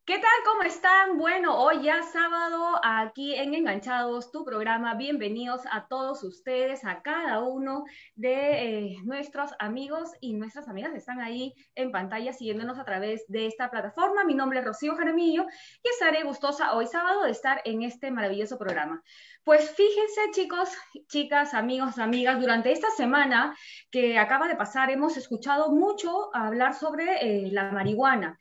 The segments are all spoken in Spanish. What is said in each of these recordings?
¿Qué tal? ¿Cómo están? Bueno, hoy ya sábado aquí en Enganchados, tu programa. Bienvenidos a todos ustedes, a cada uno de nuestros amigos y nuestras amigas que están ahí en pantalla siguiéndonos a través de esta plataforma. Mi nombre es Rocío Jaramillo y estaré gustosa hoy sábado de estar en este maravilloso programa. Pues fíjense, chicos, chicas, amigos, amigas, durante esta semana que acaba de pasar hemos escuchado mucho hablar sobre la marihuana.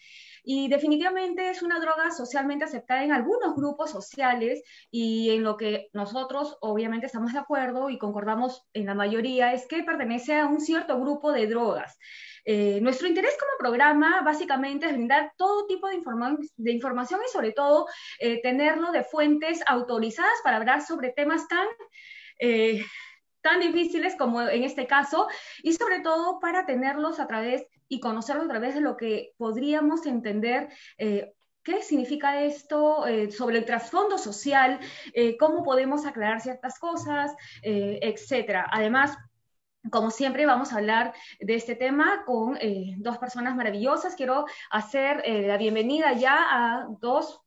Y definitivamente es una droga socialmente aceptada en algunos grupos sociales y en lo que nosotros obviamente estamos de acuerdo y concordamos en la mayoría es que pertenece a un cierto grupo de drogas. Nuestro interés como programa básicamente es brindar todo tipo de información y sobre todo tenerlo de fuentes autorizadas para hablar sobre temas eh, tan difíciles como en este caso, y sobre todo para tenerlos a través y conocerlos a través de lo que podríamos entender. ¿Qué significa esto sobre el trasfondo social? ¿Cómo podemos aclarar ciertas cosas? Etcétera. Además, como siempre, vamos a hablar de este tema con dos personas maravillosas. Quiero hacer la bienvenida ya a dos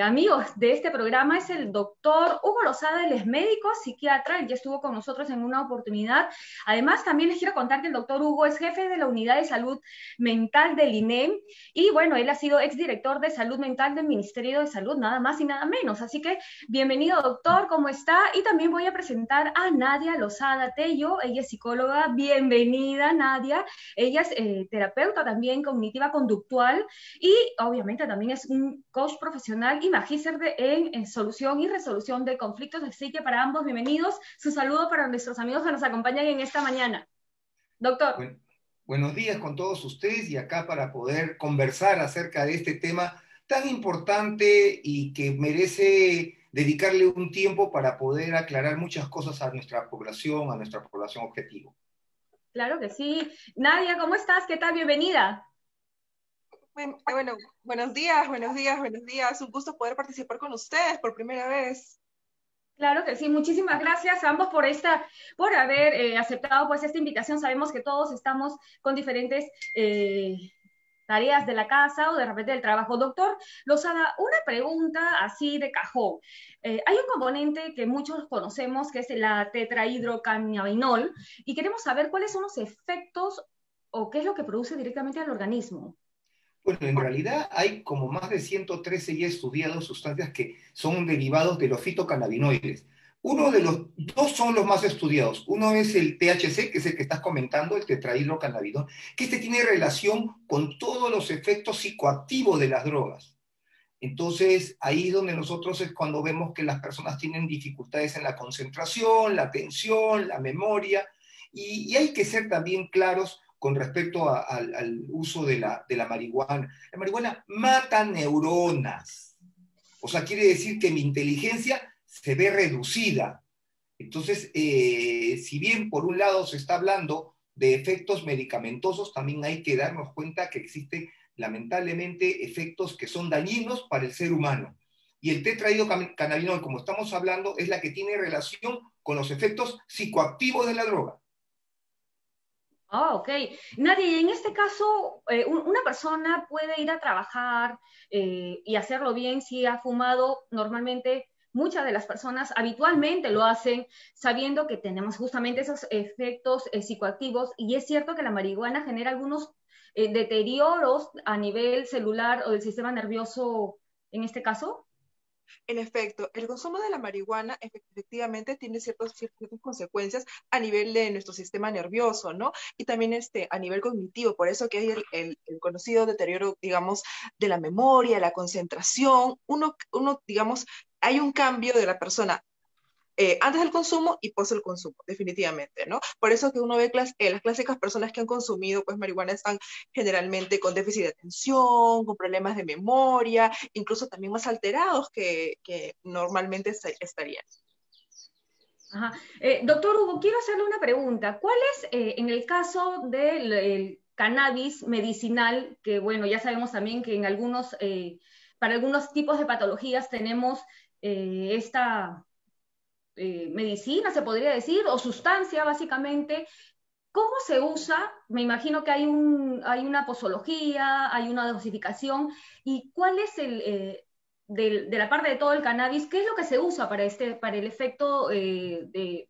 amigos de este programa. Es el doctor Hugo Lozada, él es médico, psiquiatra, él ya estuvo con nosotros en una oportunidad. Además, también les quiero contar que el doctor Hugo es jefe de la unidad de salud mental del INEM y bueno, él ha sido exdirector de salud mental del Ministerio de Salud, nada más y nada menos. Así que bienvenido, doctor, ¿cómo está? Y también voy a presentar a Nadia Lozada Tello, ella es psicóloga. Bienvenida, Nadia. Ella es terapeuta también cognitiva conductual y obviamente también es un coach profesional y magíster en solución y resolución de conflictos. Así que para ambos, bienvenidos. Su saludo para nuestros amigos que nos acompañan en esta mañana. Doctor. Buen- Buenos días con todos ustedes y acá para poder conversar acerca de este tema tan importante y que merece dedicarle un tiempo para poder aclarar muchas cosas a nuestra población objetivo. Claro que sí. Nadia, ¿cómo estás? ¿Qué tal? Bienvenida. Bueno, buenos días, buenos días, buenos días. Un gusto poder participar con ustedes por primera vez. Claro que sí, muchísimas gracias a ambos por haber aceptado pues esta invitación. Sabemos que todos estamos con diferentes tareas de la casa o de repente del trabajo. Doctor Lozada, una pregunta así de cajón. Hay un componente que muchos conocemos que es la tetrahidrocannabinol y queremos saber cuáles son los efectos o qué es lo que produce directamente al organismo. Bueno, en realidad hay como más de 113 ya estudiados sustancias que son derivados de los fitocannabinoides. Uno de los dos son los más estudiados. Uno es el THC, que es el que estás comentando, el tetrahidrocannabinol, que este tiene relación con todos los efectos psicoactivos de las drogas. Entonces, ahí es donde nosotros es cuando vemos que las personas tienen dificultades en la concentración, la atención, la memoria, y hay que ser también claros con respecto al uso de la marihuana. La marihuana mata neuronas, o sea, quiere decir que mi inteligencia se ve reducida. Entonces, si bien por un lado se está hablando de efectos medicamentosos, también hay que darnos cuenta que existen lamentablemente efectos que son dañinos para el ser humano. Y el tetrahidrocannabinol, como estamos hablando, es la que tiene relación con los efectos psicoactivos de la droga. Ah, ok. Nadie, y en este caso, una persona puede ir a trabajar y hacerlo bien si ha fumado. Normalmente, muchas de las personas habitualmente lo hacen sabiendo que tenemos justamente esos efectos psicoactivos y es cierto que la marihuana genera algunos deterioros a nivel celular o del sistema nervioso en este caso. En efecto, el consumo de la marihuana efectivamente tiene ciertas consecuencias a nivel de nuestro sistema nervioso, ¿no? Y también a nivel cognitivo, por eso que hay el conocido deterioro, digamos, de la memoria, la concentración. Digamos, hay un cambio de la persona antes del consumo y post el consumo, definitivamente, ¿no? Por eso que uno ve las clásicas personas que han consumido pues marihuana están generalmente con déficit de atención, con problemas de memoria, incluso también más alterados que normalmente estarían. Ajá. Doctor Hugo, quiero hacerle una pregunta. ¿Cuál es, en el caso del el cannabis medicinal, que bueno, ya sabemos también que en para algunos tipos de patologías tenemos esta medicina, se podría decir, o sustancia básicamente? ¿cómo se usa? Me imagino que hay una posología, hay una dosificación, y ¿cuál es de la parte de todo el cannabis, qué es lo que se usa para el efecto de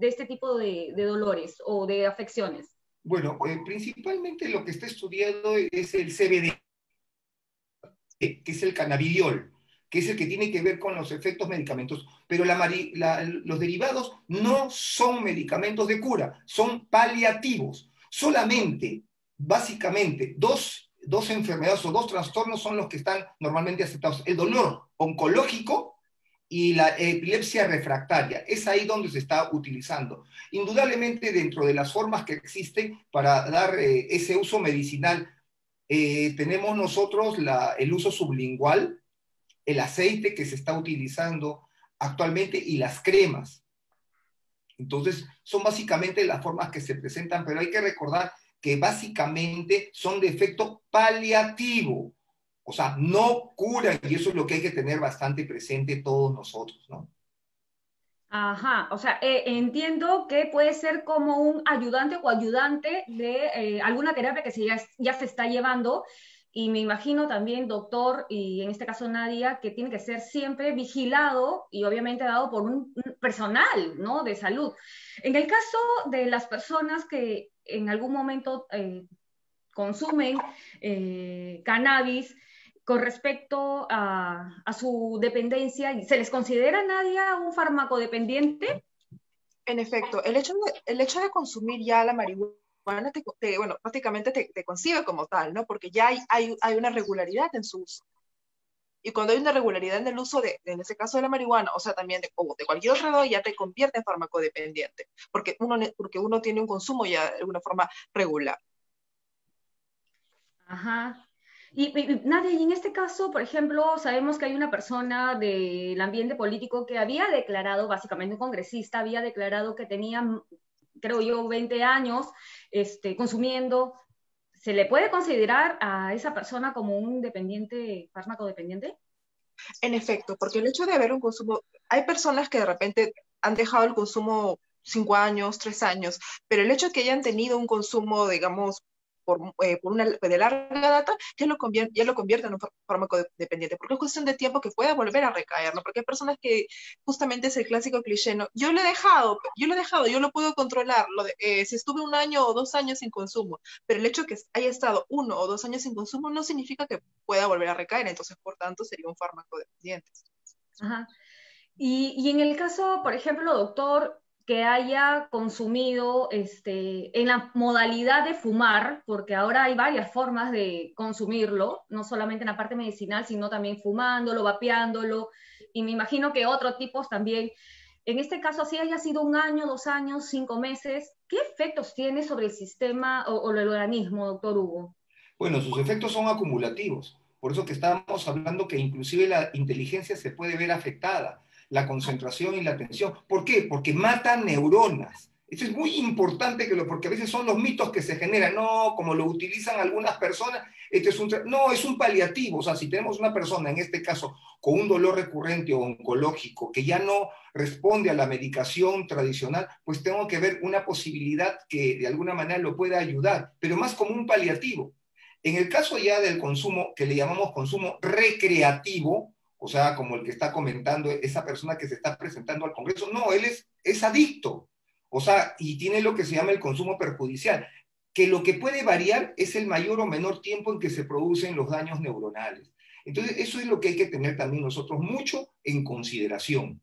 este tipo de dolores o de afecciones? Bueno, principalmente lo que está estudiado es el CBD, que es el cannabidiol, que es el que tiene que ver con los efectos medicamentosos. Pero los derivados no son medicamentos de cura, son paliativos. Solamente, básicamente, dos enfermedades o dos trastornos son los que están normalmente aceptados. El dolor oncológico y la epilepsia refractaria. Es ahí donde se está utilizando. Indudablemente, dentro de las formas que existen para dar ese uso medicinal, tenemos nosotros el uso sublingual, el aceite que se está utilizando actualmente y las cremas. Entonces, son básicamente las formas que se presentan, pero hay que recordar que básicamente son de efecto paliativo, o sea, no curan, y eso es lo que hay que tener bastante presente todos nosotros, ¿no? Ajá, o sea, entiendo que puede ser como un ayudante o coayudante de alguna terapia que ya se está llevando, y me imagino también, doctor, y en este caso Nadia, que tiene que ser siempre vigilado y obviamente dado por un personal, ¿no?, de salud. En el caso de las personas que en algún momento consumen cannabis, con respecto a su dependencia, ¿se les considera, Nadia, un fármaco dependiente? En efecto, el hecho de consumir ya la marihuana, bueno, prácticamente te concibe como tal, ¿no? Porque ya hay una regularidad en su uso. Y cuando hay una regularidad en el uso en ese caso de la marihuana, o sea, también o de cualquier otra droga, ya te convierte en farmacodependiente, porque uno tiene un consumo ya de alguna forma regular. Ajá. Nadia, y en este caso, por ejemplo, sabemos que hay una persona del ambiente político que había declarado, básicamente un congresista, había declarado que tenía, creo yo, 20 años consumiendo. ¿Se le puede considerar a esa persona como un dependiente, fármaco dependiente? En efecto, porque el hecho de haber un consumo, hay personas que de repente han dejado el consumo 5 años, 3 años, pero el hecho de que hayan tenido un consumo, digamos, por una de larga data, ya lo convierte en un fármaco dependiente, porque es cuestión de tiempo que pueda volver a recaer, ¿no? Porque hay personas que justamente es el clásico cliché, ¿no? Yo lo puedo controlar, si estuve 1 año o 2 años sin consumo, pero el hecho de que haya estado 1 o 2 años sin consumo no significa que pueda volver a recaer, entonces por tanto sería un fármaco dependiente. Ajá. Y en el caso, por ejemplo, doctor, que haya consumido en la modalidad de fumar, porque ahora hay varias formas de consumirlo, no solamente en la parte medicinal, sino también fumándolo, vapeándolo, y me imagino que otros tipos también. En este caso, si haya sido 1 año, 2 años, 5 meses, ¿qué efectos tiene sobre el sistema o el organismo, doctor Hugo? Bueno, sus efectos son acumulativos. Por eso que estábamos hablando que inclusive la inteligencia se puede ver afectada, la concentración y la atención. ¿Por qué? Porque matan neuronas. Eso es muy importante porque a veces son los mitos que se generan. No, como lo utilizan algunas personas, no, es un paliativo. O sea, si tenemos una persona, en este caso, con un dolor recurrente o oncológico, que ya no responde a la medicación tradicional, pues tengo que ver una posibilidad que de alguna manera lo pueda ayudar, pero más como un paliativo. En el caso ya del consumo, que le llamamos consumo recreativo, o sea, como el que está comentando esa persona que se está presentando al Congreso, no, él es adicto, o sea, y tiene lo que se llama el consumo perjudicial, que lo que puede variar es el mayor o menor tiempo en que se producen los daños neuronales. Entonces, eso es lo que hay que tener también nosotros mucho en consideración.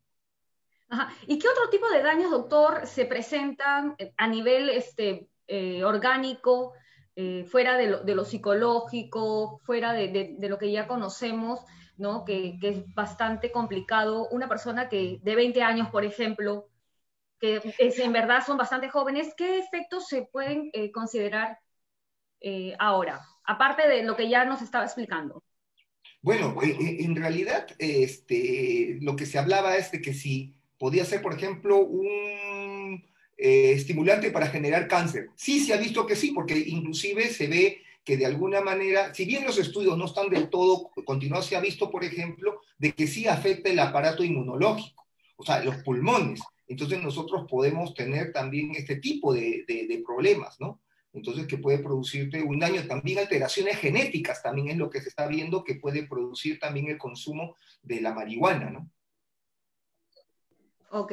Ajá. ¿Y qué otro tipo de daños, doctor, se presentan a nivel orgánico, fuera de lo psicológico, fuera de lo que ya conocemos, ¿no? Que es bastante complicado? Una persona que de 20 años, por ejemplo, que en verdad son bastante jóvenes, ¿qué efectos se pueden considerar ahora? Aparte de lo que ya nos estaba explicando. Bueno, en realidad lo que se hablaba es de que si podía ser, por ejemplo, un estimulante para generar cáncer. Sí, se ha visto que sí, porque inclusive se ve que de alguna manera, si bien los estudios no están del todo continuados, se ha visto, por ejemplo, de que sí afecta el aparato inmunológico, o sea, los pulmones. entonces nosotros podemos tener también este tipo de problemas, ¿no? Entonces, que puede producirte un daño, también alteraciones genéticas, también es lo que se está viendo que puede producir también el consumo de la marihuana, ¿no? Ok.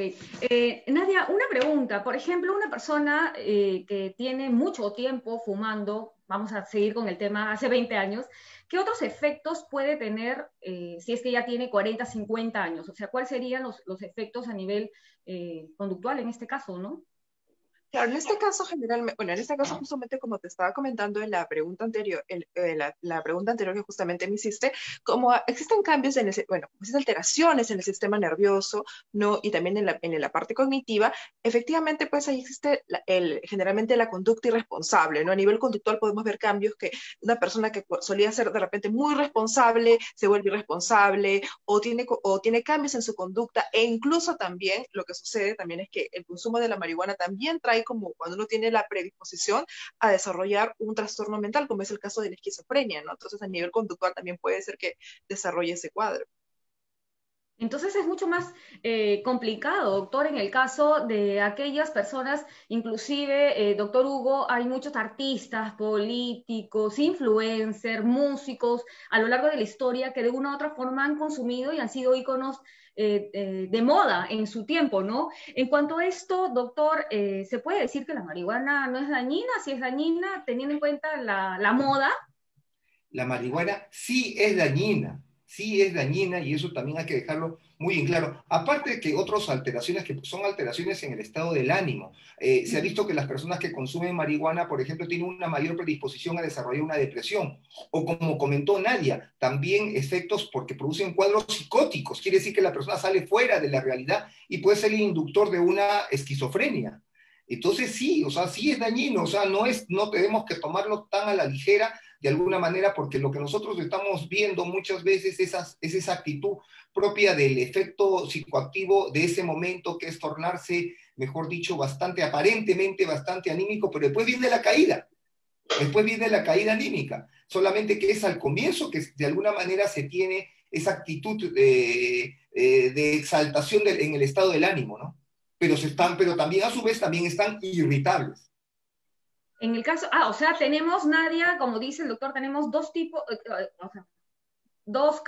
Nadia, una pregunta. Por ejemplo, una persona que tiene mucho tiempo fumando, vamos a seguir con el tema, hace 20 años, ¿qué otros efectos puede tener si es que ya tiene 40, 50 años? O sea, ¿cuáles serían los efectos a nivel conductual en este caso, no? Claro, en este caso generalmente, bueno, en este caso justamente como te estaba comentando en la pregunta anterior, la pregunta anterior que justamente me hiciste, como existen cambios en el, bueno, existen alteraciones en el sistema nervioso, ¿no? Y también en la parte cognitiva, efectivamente, pues ahí existe generalmente la conducta irresponsable, ¿no? A nivel conductual podemos ver cambios que una persona que solía ser de repente muy responsable se vuelve irresponsable o tiene cambios en su conducta e incluso también lo que sucede también es que el consumo de la marihuana también trae como cuando uno tiene la predisposición a desarrollar un trastorno mental, como es el caso de la esquizofrenia, ¿no? Entonces, a nivel conductual también puede ser que desarrolle ese cuadro. Entonces es mucho más complicado, doctor, en el caso de aquellas personas, inclusive, doctor Hugo, hay muchos artistas, políticos, influencers, músicos a lo largo de la historia que de una u otra forma han consumido y han sido íconos de moda en su tiempo, ¿no? En cuanto a esto, doctor, ¿se puede decir que la marihuana no es dañina? Si es dañina, teniendo en cuenta la moda. La marihuana sí es dañina y eso también hay que dejarlo muy en claro. Aparte de que otras alteraciones que son alteraciones en el estado del ánimo. Se ha visto que las personas que consumen marihuana, por ejemplo, tienen una mayor predisposición a desarrollar una depresión. O como comentó Nadia, también efectos porque producen cuadros psicóticos. Quiere decir que la persona sale fuera de la realidad y puede ser el inductor de una esquizofrenia. Entonces sí, o sea, sí es dañino, o sea, no tenemos que tomarlo tan a la ligera de alguna manera, porque lo que nosotros estamos viendo muchas veces es esa actitud propia del efecto psicoactivo de ese momento, que es tornarse, mejor dicho, aparentemente bastante anímico, pero después viene la caída anímica, solamente que es al comienzo que de alguna manera se tiene esa actitud de exaltación en el estado del ánimo, ¿no? Pero también a su vez también están irritables. En el caso, o sea, tenemos, Nadia, como dice el doctor, tenemos dos tipos, o sea, dos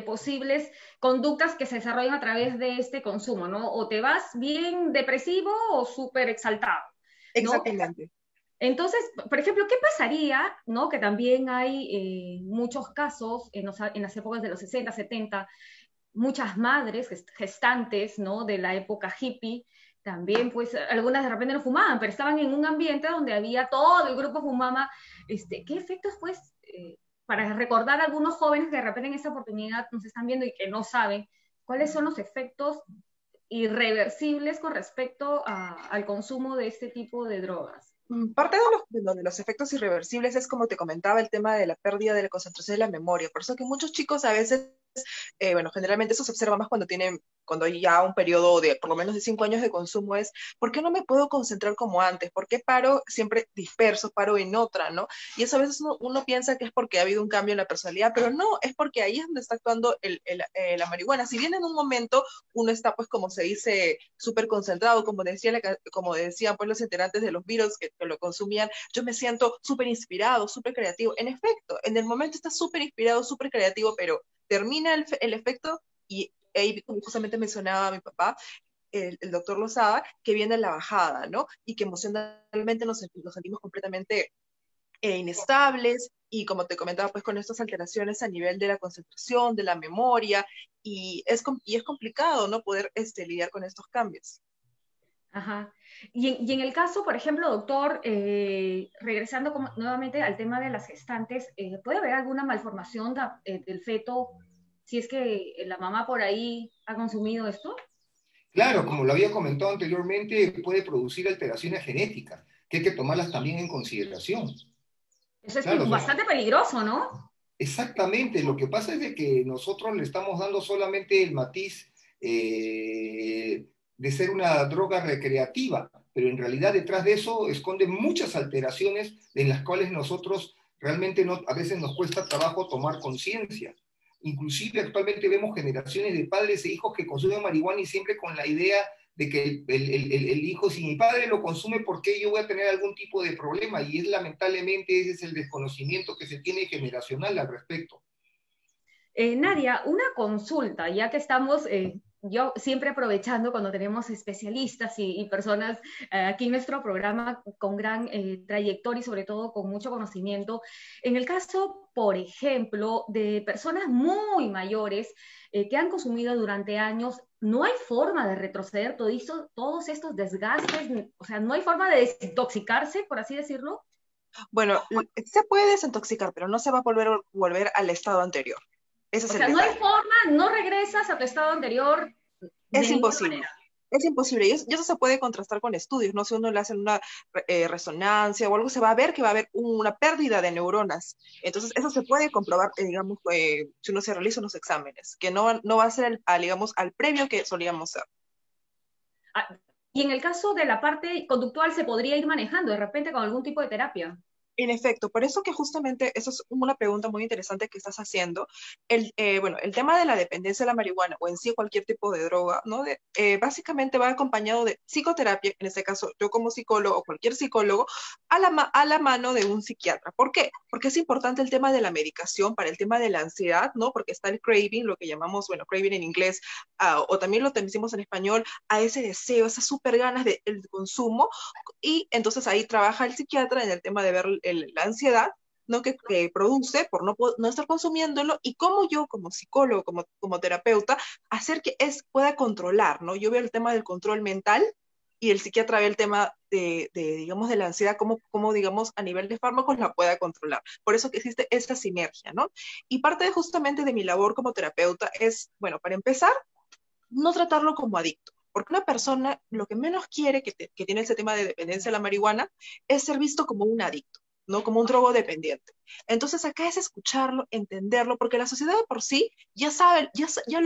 posibles conductas que se desarrollan a través de este consumo, ¿no? O te vas bien depresivo o súper exaltado, ¿no? Exactamente. Entonces, por ejemplo, ¿qué pasaría, ¿no? Que también hay muchos casos en las épocas de los 60, 70, muchas madres gestantes, ¿no? De la época hippie, también, pues, algunas de repente no fumaban, pero estaban en un ambiente donde había todo el grupo fumaba. ¿Qué efectos, pues, para recordar a algunos jóvenes que de repente en esta oportunidad nos están viendo y que no saben cuáles son los efectos irreversibles con respecto al consumo de este tipo de drogas? Parte de los efectos irreversibles es, como te comentaba, el tema de la pérdida de la concentración de la memoria. Por eso que muchos chicos a veces, bueno, generalmente eso se observa más cuando hay ya un periodo de por lo menos de 5 años de consumo, es ¿por qué no me puedo concentrar como antes? ¿Por qué paro siempre disperso, paro en otra, ¿no? Y eso a veces uno piensa que es porque ha habido un cambio en la personalidad, pero no, es porque ahí es donde está actuando la marihuana. Si bien en un momento uno está, pues, como se dice, súper concentrado, como decían pues los integrantes de los Beatles que lo consumían, yo me siento súper inspirado, súper creativo. En efecto, en el momento está súper inspirado, súper creativo, pero termina el efecto y ahí, como justamente mencionaba mi papá, el doctor Lozada, que viene la bajada, ¿no? Y que emocionalmente nos sentimos completamente inestables y, como te comentaba, pues con estas alteraciones a nivel de la concentración, de la memoria, y es complicado, ¿no? Poder lidiar con estos cambios. Ajá. Y en el caso, por ejemplo, doctor, regresando nuevamente al tema de las gestantes, ¿puede haber alguna malformación del feto si es que la mamá por ahí ha consumido esto? Claro, como lo había comentado anteriormente, puede producir alteraciones genéticas, que hay que tomarlas también en consideración. Eso es Claro, o sea, bastante peligroso, ¿no? exactamente, lo que pasa es de que nosotros le estamos dando solamente el matiz de ser una droga recreativa, pero en realidad detrás de eso esconden muchas alteraciones en las cuales nosotros realmente a veces nos cuesta trabajo tomar conciencia. Inclusive actualmente vemos generaciones de padres e hijos que consumen marihuana y siempre con la idea de que el hijo, si mi padre lo consume, ¿por qué yo voy a tener algún tipo de problema? Y es lamentablemente ese es el desconocimiento que se tiene generacional al respecto. Nadia, una consulta, ya que estamos, yo siempre aprovechando cuando tenemos especialistas y personas aquí en nuestro programa con gran trayectoria y sobre todo con mucho conocimiento. En el caso, por ejemplo, de personas muy mayores que han consumido durante años, no hay forma de retroceder todos estos desgastes, o sea, no hay forma de desintoxicarse, por así decirlo. Bueno, se puede desintoxicar, pero no se va a volver al estado anterior. Ese es O el sea, no hay detalle. forma, no regresas a tu estado anterior de Es ninguna imposible. manera. Es imposible. Y eso se puede contrastar con estudios, ¿no? Si uno le hacen una resonancia o algo, se va a ver que va a haber una pérdida de neuronas. Entonces, eso se puede comprobar, digamos, si uno se realiza unos exámenes, que no va a ser, digamos, al previo que solíamos ser. Ah, y en el caso de la parte conductual, se podría ir manejando de repente con algún tipo de terapia. En efecto, por eso que justamente eso es una pregunta muy interesante que estás haciendo. Bueno, el tema de la dependencia de la marihuana o en sí cualquier tipo de droga, ¿no? Básicamente va acompañado de psicoterapia, en este caso yo como psicólogo o cualquier psicólogo, a la mano de un psiquiatra. ¿Por qué? Porque es importante el tema de la medicación para el tema de la ansiedad, ¿no? Porque está el craving, lo que llamamos, bueno, craving en inglés, o también lo decimos en español, a ese deseo, esas súper ganas del consumo, y entonces ahí trabaja el psiquiatra en el tema de ver la ansiedad, ¿no? Que produce por no estar consumiéndolo, y cómo yo como psicólogo, como terapeuta, hacer que pueda controlar, ¿no? Yo veo el tema del control mental y el psiquiatra ve el tema digamos, de la ansiedad, cómo, digamos, a nivel de fármacos la pueda controlar. Por eso que existe esta sinergia, ¿no? Y parte justamente de mi labor como terapeuta es, bueno, para empezar, no tratarlo como adicto. Porque una persona lo que menos quiere que tiene ese tema de dependencia de la marihuana es ser visto como un adicto, ¿no? Como un drogodependiente. Entonces acá es escucharlo, entenderlo, porque la sociedad de por sí ya sabe, ya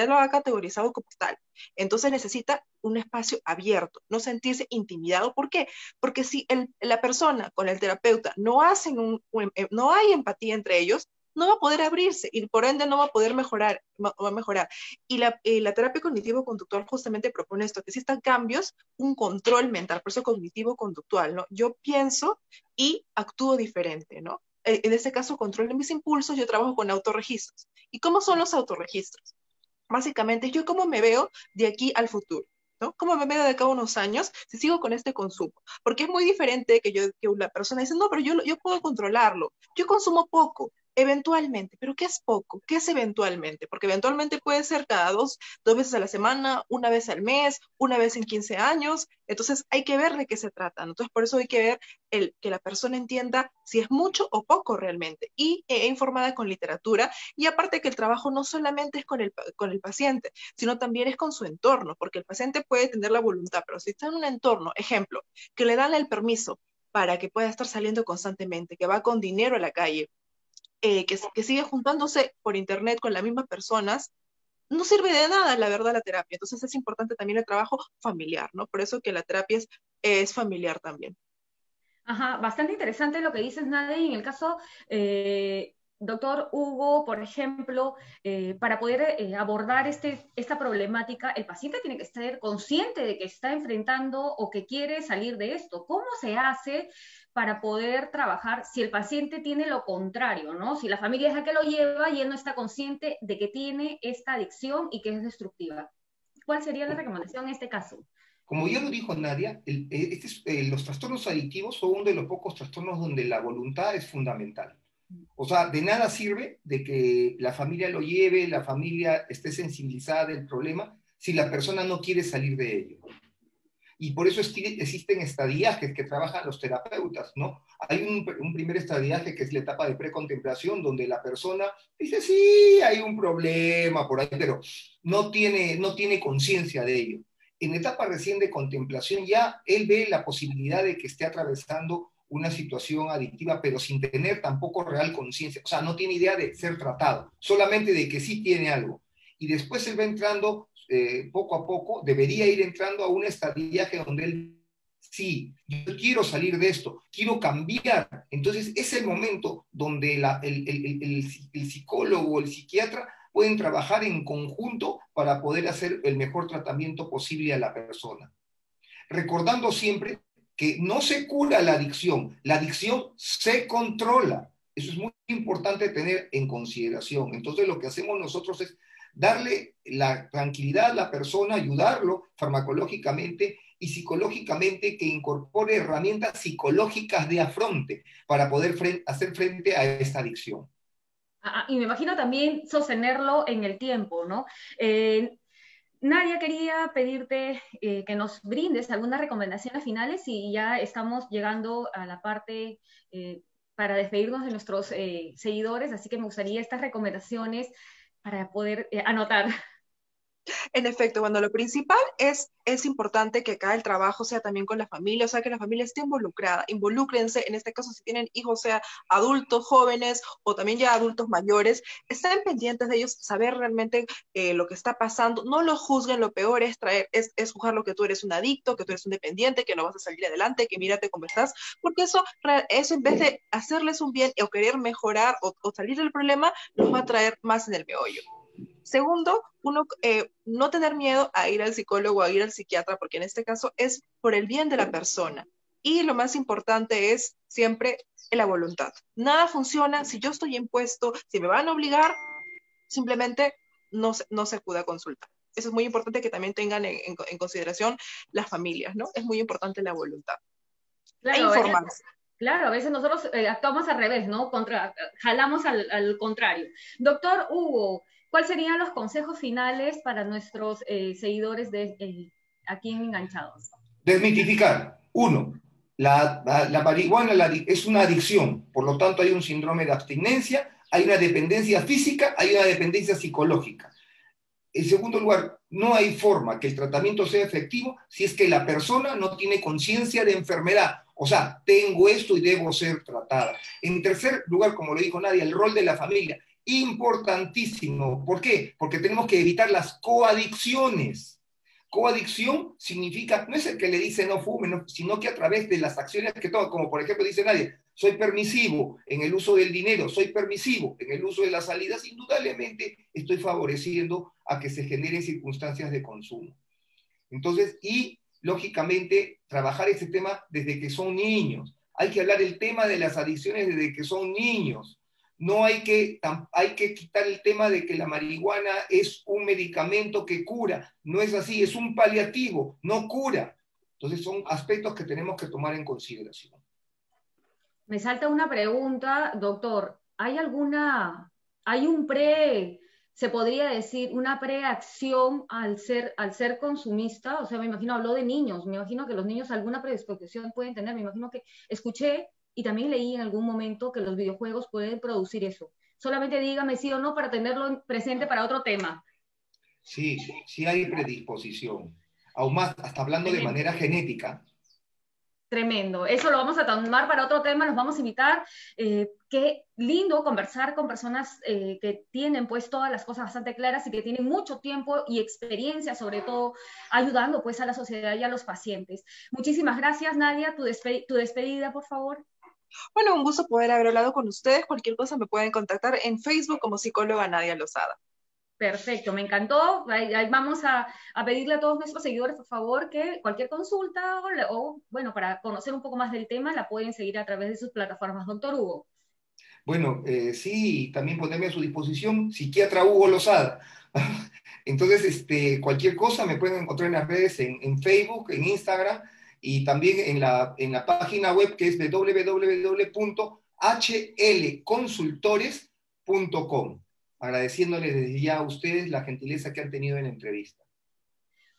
lo ha categorizado como tal. Entonces necesita un espacio abierto, no sentirse intimidado. ¿Por qué? Porque si la persona con el terapeuta no hay empatía entre ellos, no va a poder abrirse y por ende no va a poder mejorar. Y la terapia cognitivo-conductual justamente propone esto, que existan cambios, un control mental, por eso cognitivo-conductual, ¿no? Yo pienso y actúo diferente, ¿no? En este caso, controlo mis impulsos, yo trabajo con autorregistros. ¿Y cómo son los autorregistros? Básicamente, yo cómo me veo de aquí al futuro, ¿no? ¿Cómo me veo de acá a unos años si sigo con este consumo? Porque es muy diferente que una persona dice, no, pero yo puedo controlarlo. Yo consumo poco, eventualmente. ¿Pero qué es poco? ¿Qué es eventualmente? Porque eventualmente puede ser cada dos veces a la semana, una vez al mes, una vez en 15 años. Entonces hay que ver de qué se trata, ¿no? Entonces por eso hay que ver que la persona entienda si es mucho o poco realmente. Y informada con literatura. Y aparte que el trabajo no solamente es con el paciente, sino también es con su entorno, porque el paciente puede tener la voluntad, pero si está en un entorno, ejemplo, que le dan el permiso para que pueda estar saliendo constantemente, que va con dinero a la calle, que sigue juntándose por internet con las mismas personas, no sirve de nada, la verdad, la terapia. Entonces es importante también el trabajo familiar, ¿no? Por eso que la terapia es familiar también. Ajá, bastante interesante lo que dices, Nadia. Y en el caso, doctor Hugo, por ejemplo, para poder abordar esta problemática, el paciente tiene que estar consciente de que está enfrentando o que quiere salir de esto. ¿Cómo se hace para poder trabajar si el paciente tiene lo contrario, ¿no? Si la familia es la que lo lleva y él no está consciente de que tiene esta adicción y que es destructiva. ¿Cuál sería la recomendación en este caso? Como ya lo dijo Nadia, los trastornos adictivos son uno de los pocos trastornos donde la voluntad es fundamental. O sea, de nada sirve de que la familia lo lleve, la familia esté sensibilizada del problema, si la persona no quiere salir de ello. Y por eso existen estadiajes que trabajan los terapeutas, ¿no? Hay un primer estadiaje que es la etapa de precontemplación, donde la persona dice, sí, hay un problema por ahí, pero no tiene conciencia de ello. En etapa recién de contemplación ya él ve la posibilidad de que esté atravesando una situación adictiva, pero sin tener tampoco real conciencia. O sea, no tiene idea de ser tratado, solamente de que sí tiene algo. Y después él va entrando poco a poco, debería ir entrando a un estadiaje donde él, sí, yo quiero salir de esto, quiero cambiar. Entonces es el momento donde el psicólogo, el psiquiatra, pueden trabajar en conjunto para poder hacer el mejor tratamiento posible a la persona. Recordando siempre que no se cura la adicción se controla. Eso es muy importante tener en consideración. Entonces lo que hacemos nosotros es darle la tranquilidad a la persona, ayudarlo farmacológicamente y psicológicamente, que incorpore herramientas psicológicas de afronte para poder hacer frente a esta adicción. Y me imagino también sostenerlo en el tiempo, ¿no? Nadia, quería pedirte que nos brindes algunas recomendaciones finales y ya estamos llegando a la parte para despedirnos de nuestros seguidores, así que me gustaría estas recomendaciones para poder anotar. En efecto, bueno, lo principal es importante que acá el trabajo sea también con la familia, o sea, que la familia esté involucrada, involúcrense, en este caso si tienen hijos, sea adultos, jóvenes o también ya adultos mayores, estén pendientes de ellos, saber realmente lo que está pasando, no lo juzguen, lo peor es juzgar lo que tú eres un adicto, que tú eres un dependiente, que no vas a salir adelante, que mírate cómo estás, porque eso en vez de hacerles un bien o querer mejorar o salir del problema, los va a traer más en el meollo. Segundo, no tener miedo a ir al psicólogo, a ir al psiquiatra, porque en este caso es por el bien de la persona. Y lo más importante es siempre la voluntad. Nada funciona si yo estoy impuesto, si me van a obligar, simplemente no se acuda a consulta. Eso es muy importante que también tengan en consideración las familias, ¿no? Es muy importante la voluntad. Claro, Informarse. Claro, a veces nosotros actuamos al revés, ¿no? Jalamos al contrario. Doctor Hugo, ¿cuáles serían los consejos finales para nuestros seguidores aquí en Enganchados? Desmitificar. Uno, la marihuana es una adicción, por lo tanto hay un síndrome de abstinencia, hay una dependencia física, hay una dependencia psicológica. En segundo lugar, no hay forma que el tratamiento sea efectivo si es que la persona no tiene conciencia de enfermedad. O sea, tengo esto y debo ser tratada. En tercer lugar, como lo dijo Nadia, el rol de la familia. Importantísimo. ¿Por qué? Porque tenemos que evitar las coadicciones. Coadicción significa, no es el que le dice no fume, no, sino que a través de las acciones que toma, como por ejemplo dice Nadia, soy permisivo en el uso del dinero, soy permisivo en el uso de las salidas, indudablemente estoy favoreciendo a que se generen circunstancias de consumo. Entonces, y lógicamente, trabajar ese tema desde que son niños. Hay que hablar el tema de las adicciones desde que son niños. No hay que quitar el tema de que la marihuana es un medicamento que cura. No es así, es un paliativo, no cura. Entonces son aspectos que tenemos que tomar en consideración. Me salta una pregunta, doctor. Se podría decir, una preacción al ser consumista? O sea, me imagino, habló de niños, me imagino que los niños alguna predisposición pueden tener, me imagino que escuché y también leí en algún momento que los videojuegos pueden producir eso. Solamente dígame sí o no para tenerlo presente para otro tema. Sí, sí hay predisposición. Aún más, hasta hablando de manera genética. Tremendo. Eso lo vamos a tomar para otro tema, nos vamos a invitar. Qué lindo conversar con personas que tienen pues todas las cosas bastante claras y que tienen mucho tiempo y experiencia, sobre todo ayudando pues a la sociedad y a los pacientes. Muchísimas gracias, Nadia. Tu despedida, por favor. Bueno, un gusto poder haber hablado con ustedes. Cualquier cosa me pueden contactar en Facebook como psicóloga Nadia Lozada. Perfecto, me encantó. Ahí vamos a pedirle a todos nuestros seguidores, por favor, que cualquier consulta bueno, para conocer un poco más del tema, la pueden seguir a través de sus plataformas. Doctor Hugo. Bueno, sí, también ponerme a su disposición, psiquiatra Hugo Lozada. Entonces, cualquier cosa me pueden encontrar en las redes, en Facebook, en Instagram y también en la página web que es www.hlconsultores.com. Agradeciéndoles desde ya a ustedes la gentileza que han tenido en la entrevista.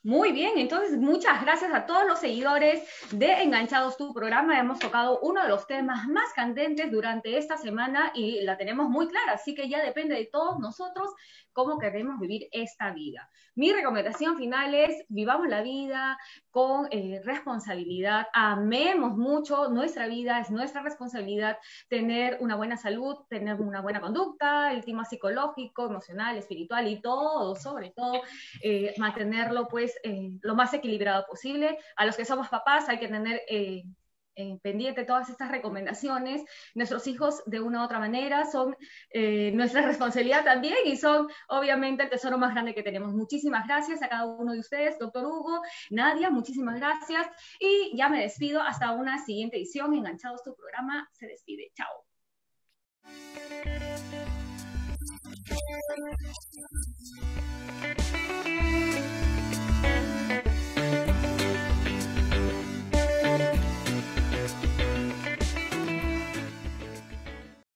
Muy bien, entonces muchas gracias a todos los seguidores de Enganchados Tu Programa. Hemos tocado uno de los temas más candentes durante esta semana y la tenemos muy clara, así que ya depende de todos nosotros cómo queremos vivir esta vida. Mi recomendación final es: vivamos la vida con responsabilidad, amemos mucho nuestra vida, es nuestra responsabilidad tener una buena salud, tener una buena conducta, el tema psicológico, emocional, espiritual y todo, sobre todo, mantenerlo pues lo más equilibrado posible. A los que somos papás hay que tener pendiente todas estas recomendaciones. Nuestros hijos, de una u otra manera, son nuestra responsabilidad también y son, obviamente, el tesoro más grande que tenemos. Muchísimas gracias a cada uno de ustedes, doctor Hugo, Nadia, muchísimas gracias. Y ya me despido hasta una siguiente edición. Enganchados, tu programa se despide. Chao.